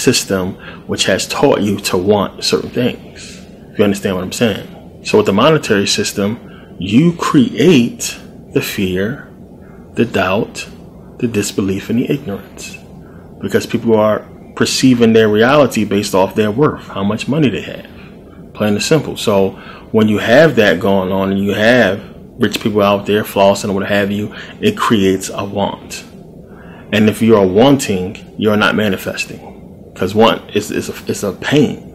system which has taught you to want certain things. If you understand what I'm saying. So with the monetary system, you create the fear, the doubt, the disbelief, and the ignorance. Because people are perceiving their reality based off their worth, how much money they have. Plain and simple. So when you have that going on and you have rich people out there flossing or what have you, it creates a want. And if you are wanting, you're not manifesting. Because want is a pain.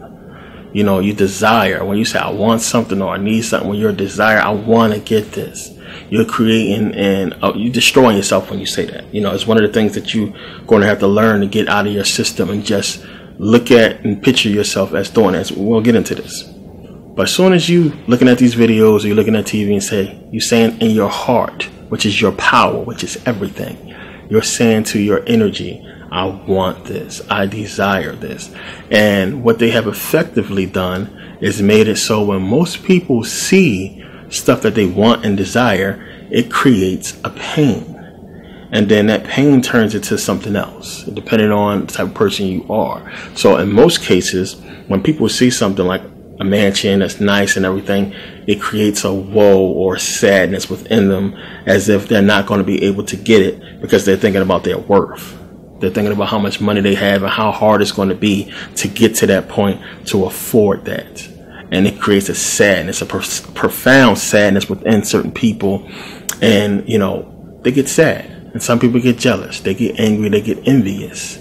You know, you desire. When you say, I want something or I need something, when you're a desire, I want to get this. You're creating and you're destroying yourself when you say that. You know, it's one of the things that you're going to have to learn to get out of your system and just look at and picture yourself as doing this. We'll get into this. But as soon as you looking at these videos or you're looking at TV and say, you're saying in your heart, which is your power, which is everything, you're saying to your energy, I want this, I desire this. And what they have effectively done is made it so when most people see stuff that they want and desire, it creates a pain. And then that pain turns into something else, depending on the type of person you are. So in most cases, when people see something like a mansion that's nice and everything, it creates a woe or sadness within them, as if they're not going to be able to get it because they're thinking about their worth. They're thinking about how much money they have and how hard it's going to be to get to that point to afford that. And it creates a sadness, a profound sadness within certain people. And, you know, they get sad. And some people get jealous. They get angry. They get envious.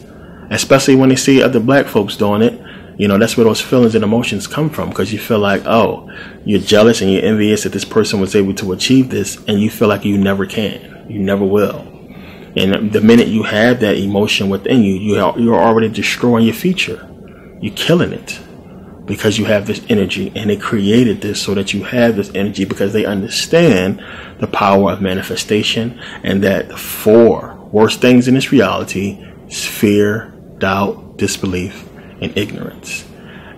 Especially when they see other black folks doing it. You know, that's where those feelings and emotions come from. Because you feel like, oh, you're jealous and you're envious that this person was able to achieve this. And you feel like you never can. You never will. And the minute you have that emotion within you, you're already destroying your future. You're killing it. Because you have this energy, and they created this so that you have this energy because they understand the power of manifestation, and that the four worst things in this reality is fear, doubt, disbelief, and ignorance.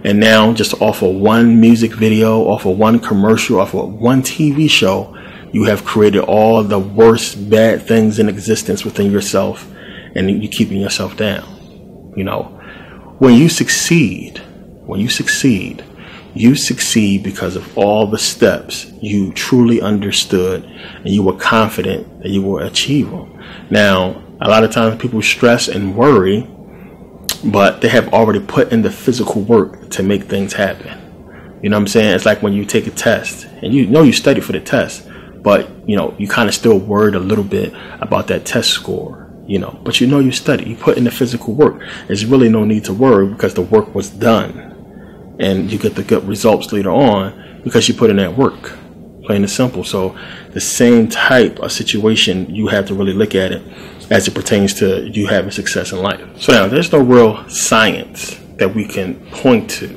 And now, just off of one music video, off of one commercial, off of one TV show, you have created all the worst bad things in existence within yourself, and you're keeping yourself down. You know, when you succeed because of all the steps you truly understood and you were confident that you will achieve them. Now, a lot of times people stress and worry, but they have already put in the physical work to make things happen. You know what I'm saying? It's like when you take a test and you know you studied for the test, but you know, you kind of still worried a little bit about that test score, you know, but you know you studied, you put in the physical work. There's really no need to worry because the work was done. And you get the good results later on because you put in that work, plain and simple. So the same type of situation, you have to really look at it as it pertains to you having success in life. So now there's no real science that we can point to,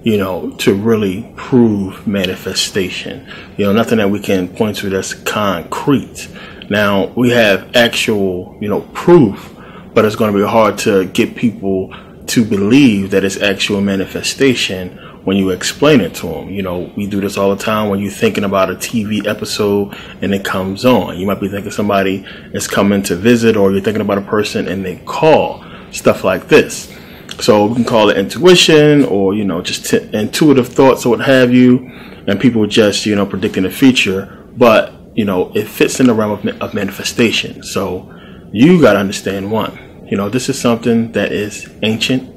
you know, to really prove manifestation. You know, nothing that we can point to that's concrete. Now we have actual, you know, proof, but it's going to be hard to get people to believe that it's actual manifestation when you explain it to them. You know, we do this all the time when you're thinking about a TV episode and it comes on. You might be thinking somebody is coming to visit, or you're thinking about a person and they call, stuff like this. So we can call it intuition, or, you know, just intuitive thoughts or what have you. And people just, you know, predicting the future. But, you know, it fits in the realm of manifestation. So you got to understand one. You know, this is something that is ancient,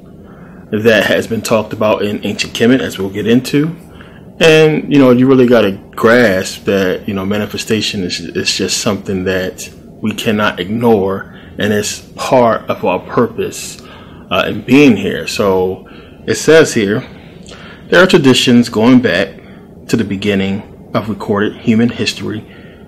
that has been talked about in ancient Kemet, as we'll get into. And, you know, you really got to grasp that, you know, manifestation is just something that we cannot ignore, and it's part of our purpose in being here. So it says here, there are traditions going back to the beginning of recorded human history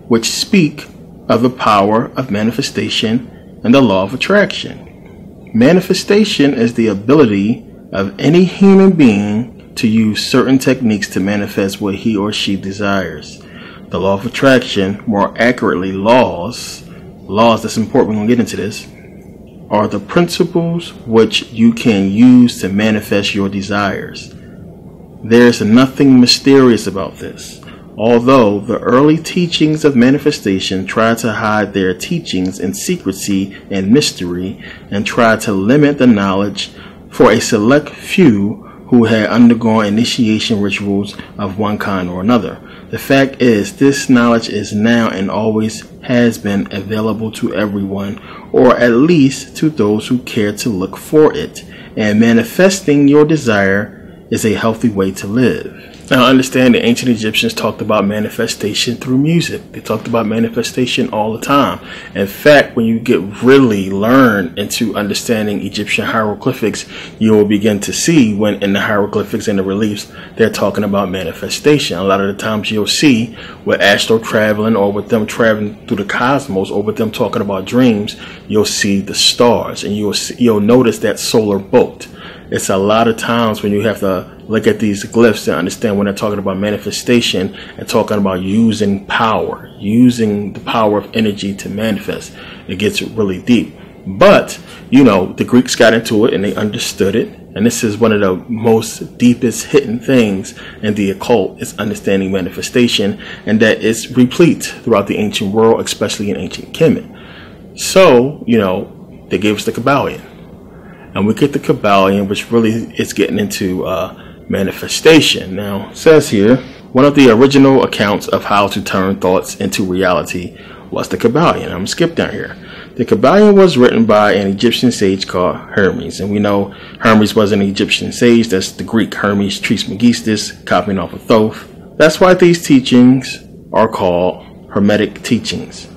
which speak of the power of manifestation and the law of attraction. Manifestation is the ability of any human being to use certain techniques to manifest what he or she desires. The law of attraction, more accurately laws, that's important, we're going to get into this, are the principles which you can use to manifest your desires. There's nothing mysterious about this. Although the early teachings of manifestation try to hide their teachings in secrecy and mystery, and try to limit the knowledge for a select few who had undergone initiation rituals of one kind or another. The fact is, this knowledge is now and always has been available to everyone, or at least to those who care to look for it, and manifesting your desire is a healthy way to live. Now understand, the ancient Egyptians talked about manifestation through music. They talked about manifestation all the time. In fact, when you really learn into understanding Egyptian hieroglyphics, you will begin to see when in the hieroglyphics and the reliefs, they're talking about manifestation. A lot of the times you'll see with astral traveling, or with them traveling through the cosmos, or with them talking about dreams, you'll see the stars, and you'll notice that solar boat. It's a lot of times when you have to look at these glyphs to understand when they're talking about manifestation and talking about using power, using the power of energy to manifest. It gets really deep. But, the Greeks got into it and they understood it. And this is one of the most deepest hidden things in the occult, is understanding manifestation, and that it's replete throughout the ancient world, especially in ancient Kemet. So, they gave us the Kabbalion. And we get the Kabbalion, which really is getting into manifestation. Now, it says here, one of the original accounts of how to turn thoughts into reality was the Kabbalion. I'm going to skip down here. The Kabbalion was written by an Egyptian sage called Hermes. And we know Hermes was an Egyptian sage. That's the Greek Hermes Trismegistus, copying off of Thoth. That's why these teachings are called Hermetic teachings.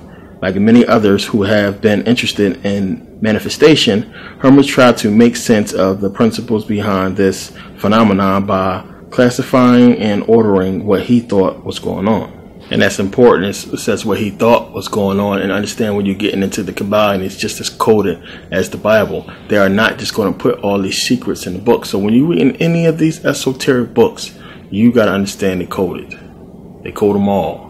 Like many others who have been interested in manifestation, Hermes tried to make sense of the principles behind this phenomenon by classifying and ordering what he thought was going on. And that's important. It says what he thought was going on. And understand, when you're getting into the Kabbalah, and it's just as coded as the Bible, they are not just going to put all these secrets in the book. So when you read in any of these esoteric books, you got to understand they coded. They code them all.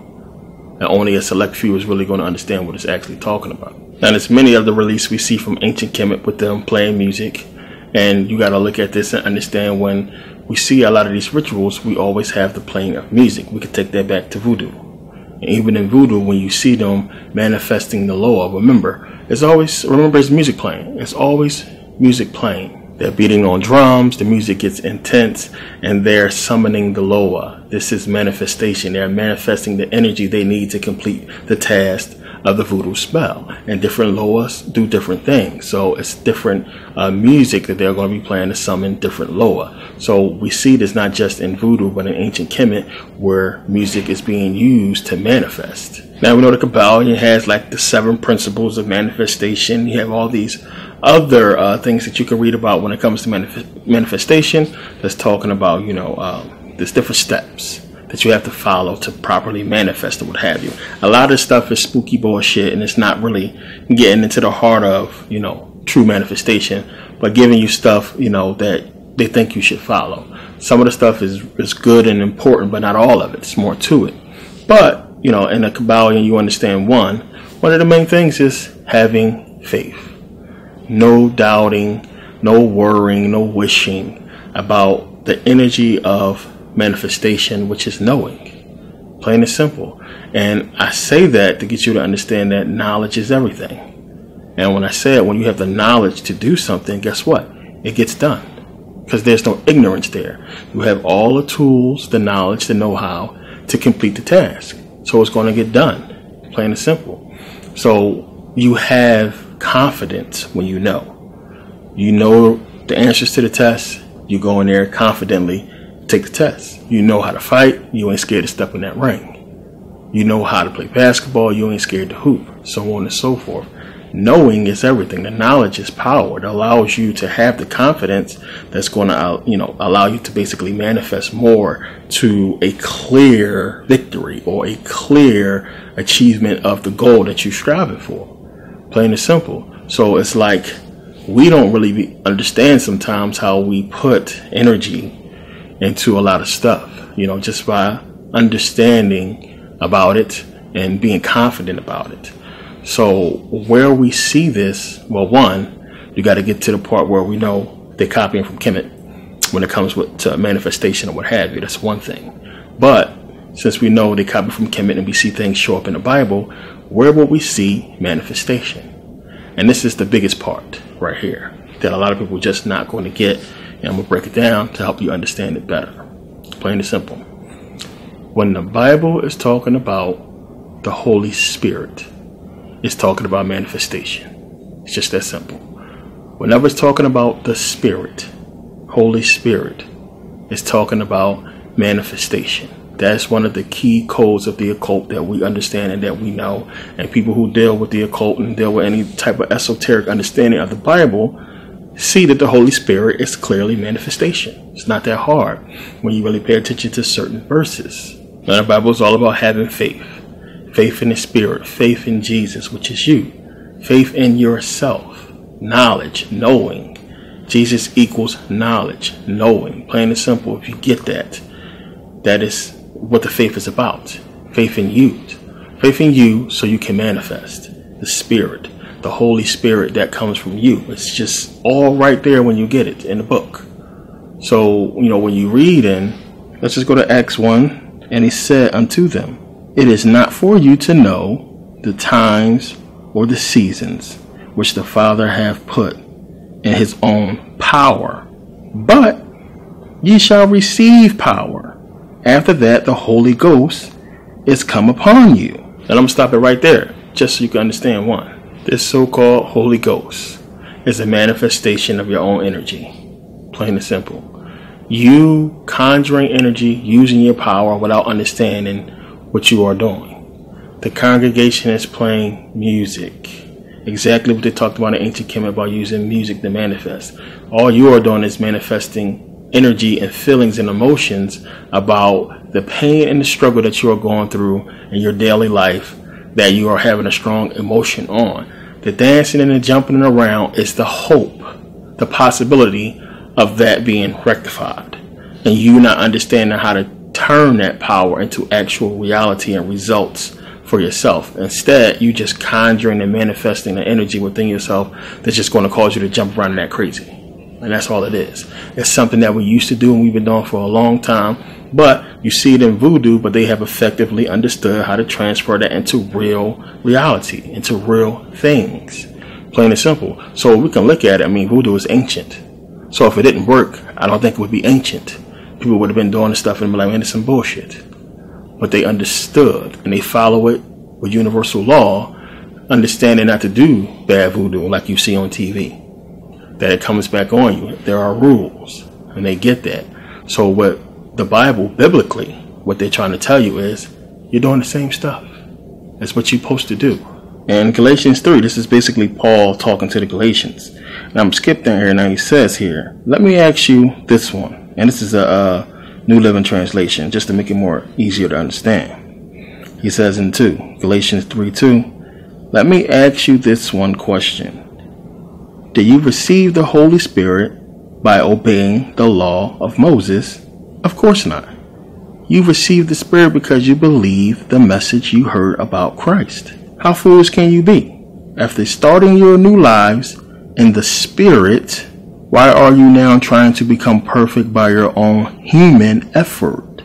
And only a select few is really going to understand what it's actually talking about. Now, there's many of the release we see from ancient Kemet with them playing music. And you got to look at this and understand, when we see a lot of these rituals, we always have the playing of music. We could take that back to voodoo. And even in voodoo, when you see them manifesting the Loa, remember it's music playing. It's always music playing. They're beating on drums, the music gets intense, and they're summoning the Loa. This is manifestation. They're manifesting the energy they need to complete the task of the voodoo spell. And different Loas do different things. So it's different music that they're going to be playing to summon different Loa. So we see this not just in voodoo, but in ancient Kemet, where music is being used to manifest. Now we know the Kabbalion has like the 7 principles of manifestation. You have all these other things that you can read about when it comes to manifestation. That's talking about, there's different steps that you have to follow to properly manifest, or what have you. A lot of this stuff is spooky bullshit, and it's not really getting into the heart of, true manifestation, but giving you stuff, that they think you should follow. Some of the stuff is good and important, but not all of it. It's more to it. But, in a Kabbalion, you understand one of the main things is having faith. No doubting, no worrying, no wishing about the energy of manifestation, which is knowing. Plain and simple. And I say that to get you to understand that knowledge is everything. And when I say it, when you have the knowledge to do something, guess what? It gets done. Because there's no ignorance there. You have all the tools, the knowledge, the know-how to complete the task. So it's going to get done. Plain and simple. So you have confidence when you know the answers to the test. You go in there confidently, take the test. You know how to fight. You ain't scared to step in that ring. You know how to play basketball. You ain't scared to hoop. So on and so forth. Knowing is everything. The knowledge is power. It allows you to have the confidence that's going to allow you to basically manifest more to a clear victory, or a clear achievement of the goal that you're striving for. Plain and simple. So it's like we don't really understand sometimes how we put energy into a lot of stuff, just by understanding about it and being confident about it. So where we see this, well, one, you got to get to the part where we know they're copying from Kemet when it comes to manifestation or what have you. That's one thing. But since we know they copy from Kemet and we see things show up in the Bible, where will we see manifestation? And this is the biggest part right here. that a lot of people are just not going to get. And I'm going to break it down to help you understand it better. Plain and simple. When the Bible is talking about the Holy Spirit, it's talking about manifestation. It's just that simple. Whenever it's talking about the Spirit, Holy Spirit, it's talking about manifestation. That's one of the key codes of the occult that we understand and that we know. And people who deal with the occult and deal with any type of esoteric understanding of the Bible see that the Holy Spirit is clearly manifestation. It's not that hard when you really pay attention to certain verses. Now, the Bible is all about having faith. Faith in the Spirit, faith in Jesus, which is you. Faith in yourself, knowledge, knowing. Jesus equals knowledge, knowing. Plain and simple, if you get that, that is what the faith is about. Faith in you. Faith in you so you can manifest the Spirit, the Holy Spirit that comes from you. It's just all right there when you get it in the book. So, when you read let's just go to Acts 1, and he said unto them, it is not for you to know the times or the seasons which the Father hath put in his own power, but ye shall receive power. After that, the Holy Ghost is come upon you. And I'm going to stop it right there, just so you can understand one. This so-called Holy Ghost is a manifestation of your own energy. Plain and simple. You conjuring energy, using your power without understanding what you are doing. The congregation is playing music. Exactly what they talked about in ancient Kemet about using music to manifest. All you are doing is manifesting energy and feelings and emotions about the pain and the struggle that you are going through in your daily life that you are having a strong emotion on. The dancing and the jumping around is the hope, the possibility of that being rectified, and you not understanding how to turn that power into actual reality and results for yourself. Instead, you just conjuring and manifesting the energy within yourself that's just going to cause you to jump around and that crazy. And that's all it is. It's something that we used to do and we've been doing for a long time. But you see it in voodoo, but they have effectively understood how to transfer that into real reality, into real things. Plain and simple. So we can look at it. Voodoo is ancient. So if it didn't work, I don't think it would be ancient. People would have been doing this stuff and be like, man, it's some bullshit. But they understood and they follow it with universal law, understanding not to do bad voodoo like you see on TV. That it comes back on you. There are rules, and they get that. So what the Bible, biblically, what they're trying to tell you is, you're doing the same stuff. That's what you're supposed to do. And Galatians 3, this is basically Paul talking to the Galatians. And I'm skipping here now. He says here, let me ask you this one. And this is a New Living Translation, just to make it more easier to understand. He says in Galatians 3:2, let me ask you this one question. Did you receive the Holy Spirit by obeying the law of Moses? Of course not. You received the Spirit because you believe the message you heard about Christ. How foolish can you be? After starting your new lives in the Spirit, why are you now trying to become perfect by your own human effort?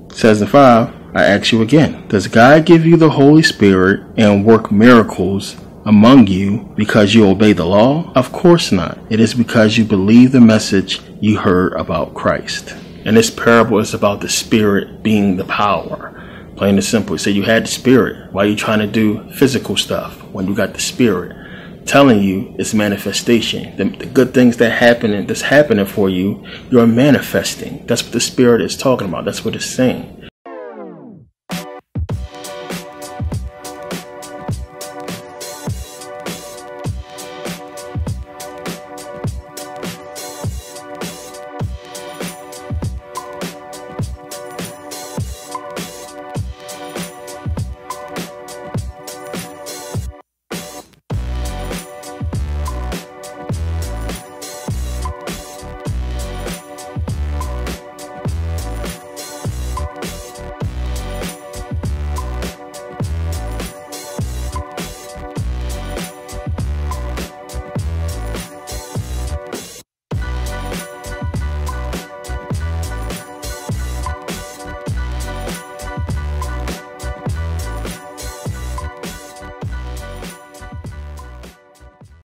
It says in 5, I ask you again, does God give you the Holy Spirit and work miracles among you because you obey the law? Of course not. It is because you believe the message you heard about Christ. And this parable is about the Spirit being the power. Plain and simple. So you had the Spirit. Why are you trying to do physical stuff when you got the Spirit telling you it's manifestation? The good things that's happening for you, you're manifesting. That's what the Spirit is talking about. That's what it's saying.